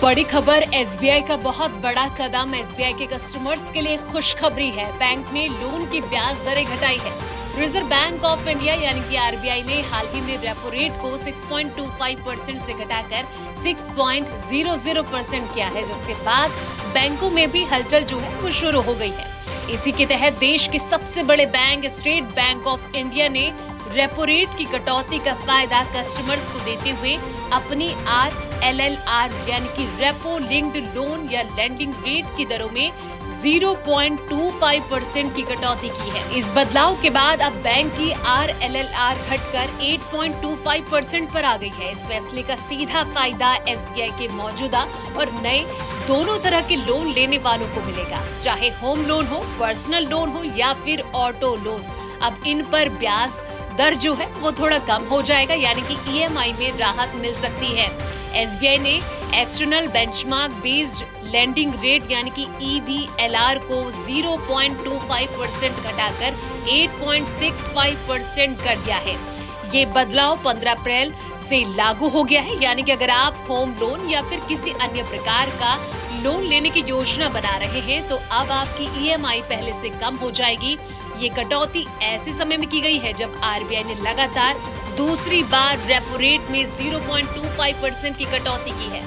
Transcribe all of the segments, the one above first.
बड़ी खबर एसबीआई का बहुत बड़ा कदम एसबीआई के कस्टमर्स के लिए खुशखबरी है। बैंक ने लोन की ब्याज दरें घटाई है। रिजर्व बैंक ऑफ इंडिया यानी कि आरबीआई ने हाल ही में रेपो रेट को 6.25% से घटाकर 6.00% किया है, जिसके बाद बैंकों में भी हलचल जो है वो शुरू हो गई है। इसी के तहत देश के सबसे बड़े bank state bank of India ने रेपो रेट की कटौती का फायदा कस्टमर्स को देते हुए अपनी RLLR यानी कि रेपो लिंक्ड लोन या लेंडिंग रेट की दरों में 0.25% की कटौती की है। इस बदलाव के बाद अब बैंक की RLLR घटकर 8.25% पर आ गई है। इस फैसले का सीधा फायदा एसबीआई के मौजूदा और नए दोनों तरह के लोन लेने वालों को मिलेगा, चाहे होम लोन हो, पर्सनल लोन हो या फिर ऑटो लोन। अब इन पर ब्याज दर जो है वो थोड़ा कम हो जाएगा, यानी कि ईएमआई में राहत मिल सकती है। एसबीआई ने external benchmark based lending rate यानी कि EBLR को 0.25% घटाकर 8.65% कर दिया है। ये बदलाव 15 अप्रैल से लागू हो गया है, यानी कि अगर आप होम लोन या फिर किसी अन्य प्रकार का लोन लेने की योजना बना रहे हैं तो अब आपकी ईएमआई पहले से कम हो जाएगी। ये कटौती ऐसे समय में की गई है जब आरबीआई ने लगातार दूसरी बार रेपो रेट में 0.25% की कटौती की है।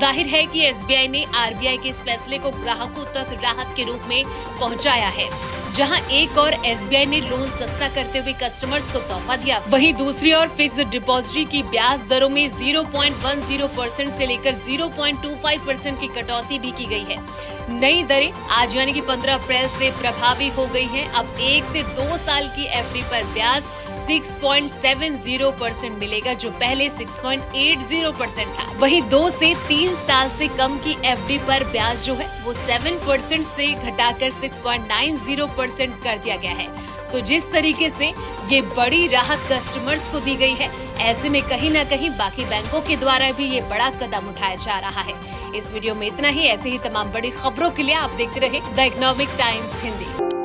जाहिर है कि एसबीआई ने आरबीआई के इस फैसले को ग्राहकों तक राहत के रूप में पहुंचाया है। जहां एक और एसबीआई ने लोन सस्ता करते हुए कस्टमर्स को तोहफा दिया, वहीं दूसरी ओर फिक्स्ड डिपॉजिट की ब्याज दरों में 0.10% से लेकर 0.25% की कटौती भी की गई है। नई दरें आज यानी कि 15 अप्रैल से प्रभावी हो गई हैं। अब 1 से 2 साल की एफडी पर ब्याज 6.70% मिलेगा, जो पहले 6.80% था। वहीं 2 से 3 साल से कम की एफडी पर ब्याज जो है वो 7% से घटाकर 6.90% कर दिया गया है। तो जिस तरीके से ये बड़ी राहत कस्टमर्स को दी गई है, ऐसे में कहीं ना कहीं बाकी बैंकों के द्वारा भी ये बड़ा कदम उठाया जा रहा है। इस वीडियो में इतना ही। ऐसे ही तमाम बड़ी खबरों के लिए आप देखते रहे द इकोनॉमिक टाइम्स हिंदी।